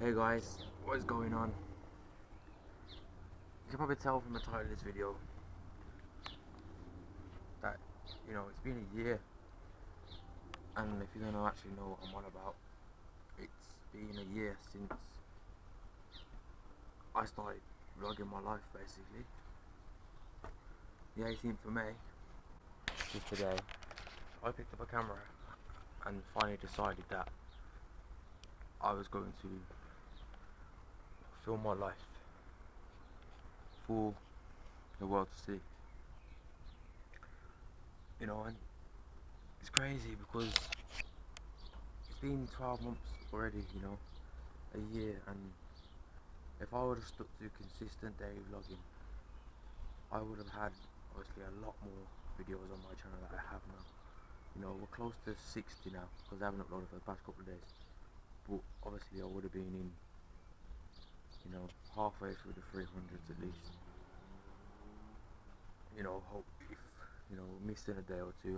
Hey guys, what is going on? You can probably tell from the title of this video that, it's been a year, and if you're gonna actually know what I'm on about, it's been a year since I started vlogging my life, basically. The 18th of May, just today, I picked up a camera and finally decided that I was going to film my life for the world to see. And it's crazy because it's been 12 months already, a year, and if I would have stuck to consistent daily vlogging, I would have had obviously a lot more videos on my channel that I have now. We're close to 60 now because I haven't uploaded for the past couple of days, but obviously I would have been in, halfway through the 300s at least. Hope if, missing a day or two,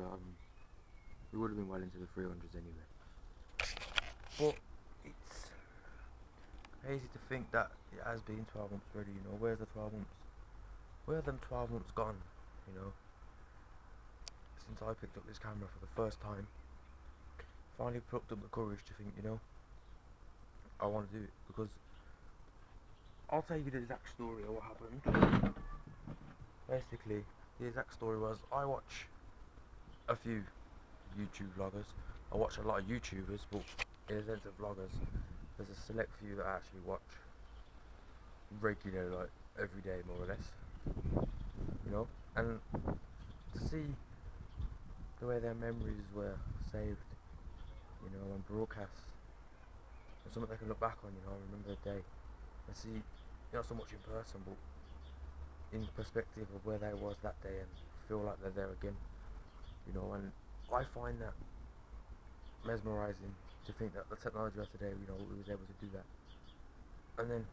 we would have been well into the 300s anyway. But it's crazy to think that it has been 12 months already. Where's the 12 months? Where have them 12 months gone? Since I picked up this camera for the first time, finally plucked up the courage to think, I want to do it, because I'll tell you the exact story of what happened. Basically, the exact story was I watch a few YouTube vloggers. I watch a lot of YouTubers, but in a sense of vloggers, there's a select few that I actually watch regularly, like every day more or less. And to see the way their memories were saved, and broadcast, and something they can look back on, remember the day, and see, not so much in person, but in perspective of where they was that day, and feel like they're there again, and I find that mesmerizing to think that the technology of today, we was able to do that. And then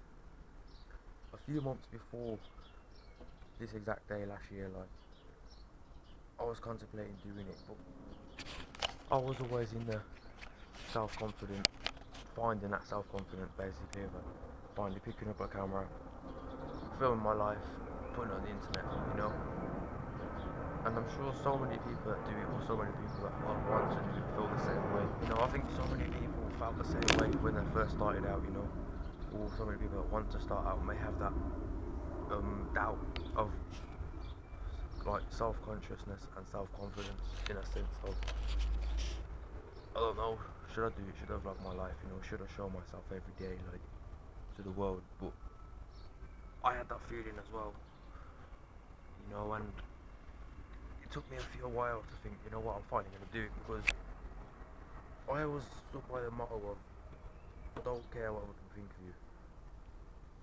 a few months before this exact day last year, I was contemplating doing it, but I was always in the self-confident, finding that self-confidence basically, of finally picking up a camera, filming my life, putting it on the internet, and I'm sure so many people that do it, or so many people that want to do it, feel the same way. I think so many people felt the same way when they first started out, or so many people that want to start out may have that doubt of like self-consciousness and self-confidence, in a sense of, I don't know, should I do it, should I vlog my life, should I show myself every day, like, to the world? But I had that feeling as well, and it took me a while to think, what, I'm finally going to do it, because I was stuck by the motto of, don't care what other people think of you,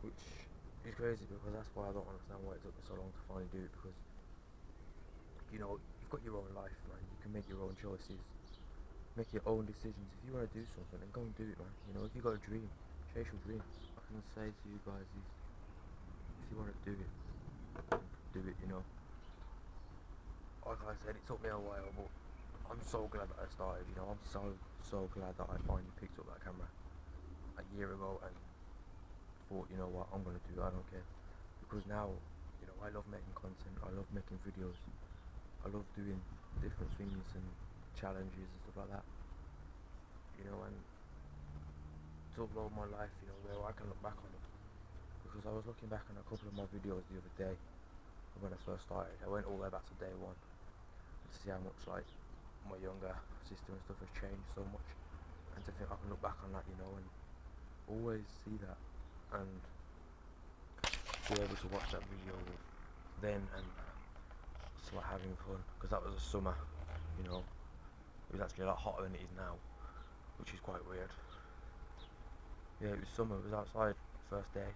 which is crazy, because that's why I don't understand why it took me so long to finally do it, because, you've got your own life, man, you can make your own choices, make your own decisions. If you want to do something, then go and do it, man. If you got a dream, chase your dreams. I can say to you guys is, if you want to do it, do it, Like I said, it took me a while, but I'm so glad that I started, I'm so glad that I finally picked up that camera a year ago and thought, what, I'm going to do it, I don't care. Because now, I love making content, I love making videos, I love doing different things and challenges and stuff like that, and to upload my life, where I can look back on it. Because I was looking back on a couple of my videos the other day when I first started. I went all the way back to day one to see how much, like, my younger sister and stuff has changed so much, and to think I can look back on that, and always see that and be able to watch that video then and start having fun. Because that was a summer, it was actually a lot hotter than it is now, which is quite weird. Yeah, it was summer, it was outside, first day.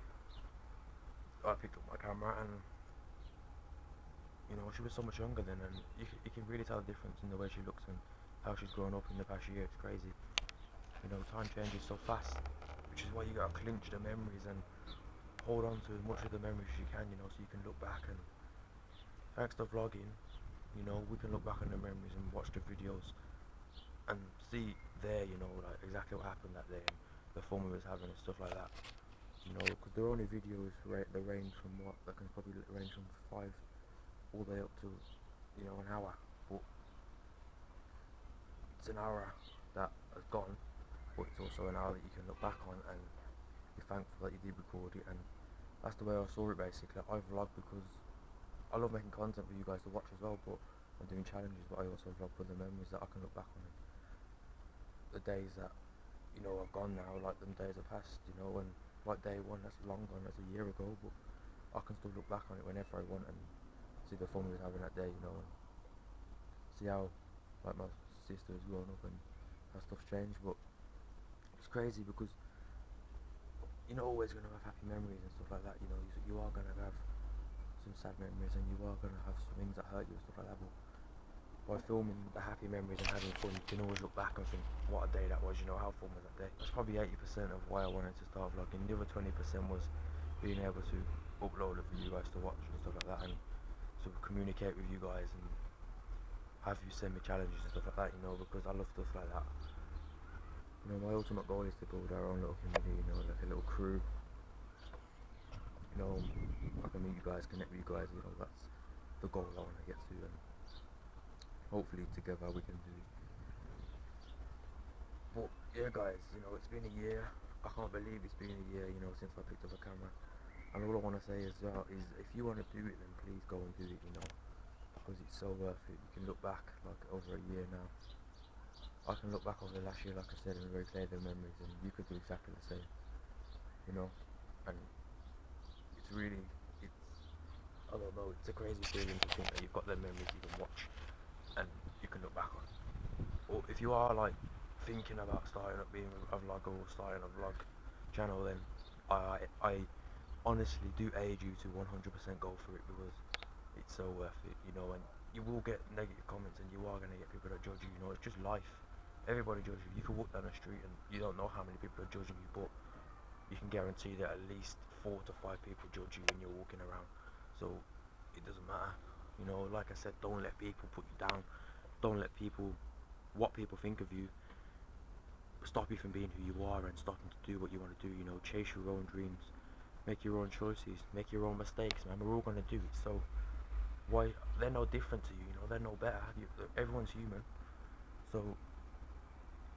I picked up my camera and, she was so much younger then, and you can really tell the difference in the way she looks and how she's grown up in the past year. It's crazy. Time changes so fast, which is why you gotta clinch the memories and hold on to as much of the memories as you can, so you can look back. And thanks to vlogging, we can look back on the memories and watch the videos and see there, like exactly what happened that day, and the fun we was having and stuff like that. You know, because they're only videos that range from what, that can probably range from 5 all the way up to, you know, an hour. But it's an hour that has gone, but it's also an hour that you can look back on and be thankful that you did record it. And that's the way I saw it basically. I vlog because I love making content for you guys to watch as well, but I'm doing challenges, but I also vlog for the memories that I can look back on. The days that, you know, have gone now, like them days have passed, you know, and like day one, that's long gone, that's a year ago, but I can still look back on it whenever I want and see the fun we was having that day, you know, and see how, like, my sister has grown up and how stuff's changed. But it's crazy because you're not always going to have happy memories and stuff like that, you know. You are going to have some sad memories and you are going to have some things that hurt you and stuff like that, but by filming the happy memories and having fun, you can always look back and think, what a day that was, you know, how fun was that day. That's probably 80% of why I wanted to start vlogging. The other 20% was being able to upload it for you guys to watch and stuff like that, and sort of communicate with you guys and have you send me challenges and stuff like that, you know, because I love stuff like that. You know, my ultimate goal is to build our own little community, you know, like a little crew. You know, I can meet you guys, connect with you guys, you know, that's the goal I want to get to, and hopefully together we can do it. But yeah guys, you know, it's been a year. I can't believe it's been a year, you know, since I picked up a camera. And all I want to say as well is, if you want to do it, then please go and do it, you know, because it's so worth it. You can look back like over a year now. I can look back over the last year, like I said, and replay the memories, and you could do exactly the same, you know. And it's really, I don't know, it's a crazy feeling to think that you've got the memories you can watch and you can look back on. Or if you are like thinking about starting up being a vlogger or starting a vlog channel, then I honestly do aid you to 100% go for it, because it's so worth it, you know. And you will get negative comments and you are going to get people that judge you, you know, it's just life. Everybody judges you. You can walk down the street and you don't know how many people are judging you, but you can guarantee that at least 4 to 5 people judge you when you're walking around. So it doesn't matter, you know. Like I said, don't let people put you down. Don't let people, what people think of you, stop you from being who you are and starting to do what you want to do, you know. Chase your own dreams, make your own choices, make your own mistakes, man. We're all going to do it, so why, they're no different to you, you know, they're no better. Everyone's human, so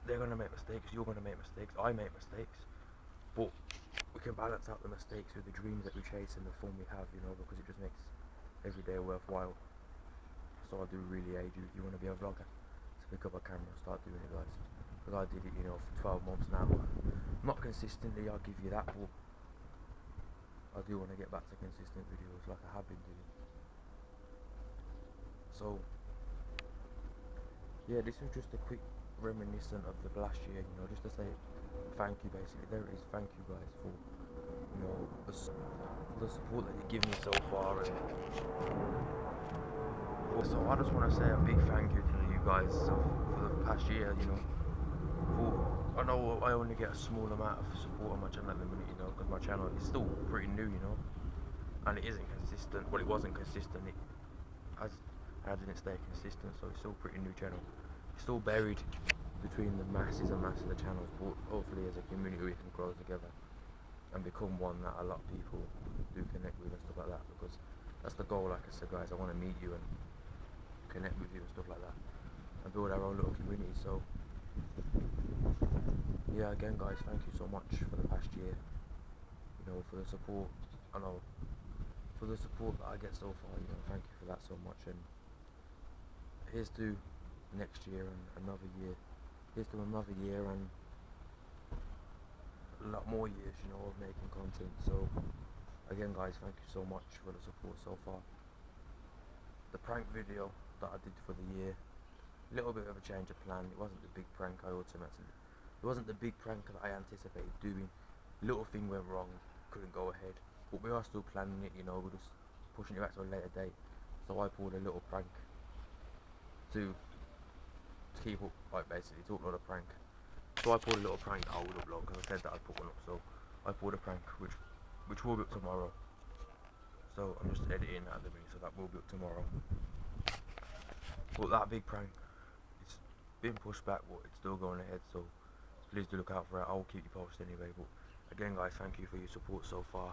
they're going to make mistakes, you're going to make mistakes, I make mistakes, but we can balance out the mistakes with the dreams that we chase and the fun we have, you know, because it just makes every day worthwhile. So I do really aid you, if you want to be a vlogger, to pick up a camera and start doing it, guys, because I did it, you know, for 12 months now. Not consistently, I'll give you that, but I do want to get back to consistent videos like I have been doing. So yeah, this was just a quick reminiscent of the last year, you know, just to say thank you, basically. There it is, thank you guys for, you know, the support that you give me so far. And so I just want to say a big thank you to you guys for the past year, you know. I know I only get a small amount of support on my channel at the minute, you know, because my channel is still pretty new, you know, and it isn't consistent. Well, it wasn't consistent, I didn't stay consistent, so it's still a pretty new channel. It's still buried between the masses and masses of channels, but hopefully as a community we can grow together and become one that a lot of people do connect with and stuff like that, because that's the goal. Like I said, guys, I want to meet you and connect with you and stuff like that and build our own little community. So yeah, again guys, thank you so much for the past year, you know, for the support. I know, for the support that I get so far, you know, thank you for that so much. And here's to next year and another year. Here's to another year and a lot more years, you know, of making content. So again guys, thank you so much for the support so far. The prank video that I did for the year, a little bit of a change of plan. It wasn't the big prank it wasn't the big prank that I anticipated doing. Little thing went wrong, couldn't go ahead, but we are still planning it, you know. We're just pushing it back to a later date. So I pulled a little prank to keep up, like basically to upload a prank. So I pulled a little prank that I would upload, because I said that I'd put one up. So I pulled a prank which will be up tomorrow. So I'm just editing that at the minute, so that will be up tomorrow. But that big prank, it's been pushed back, but it's still going ahead. So please do look out for it. I will keep you posted anyway. But again, guys, thank you for your support so far.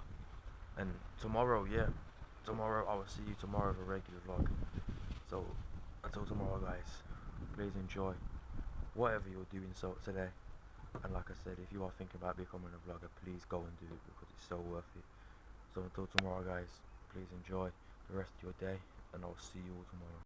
And tomorrow, yeah, tomorrow I will see you tomorrow with a regular vlog. So until tomorrow, guys, please enjoy whatever you're doing so today. And like I said, if you are thinking about becoming a vlogger, please go and do it because it's so worth it. So until tomorrow, guys, please enjoy the rest of your day, and I'll see you all tomorrow.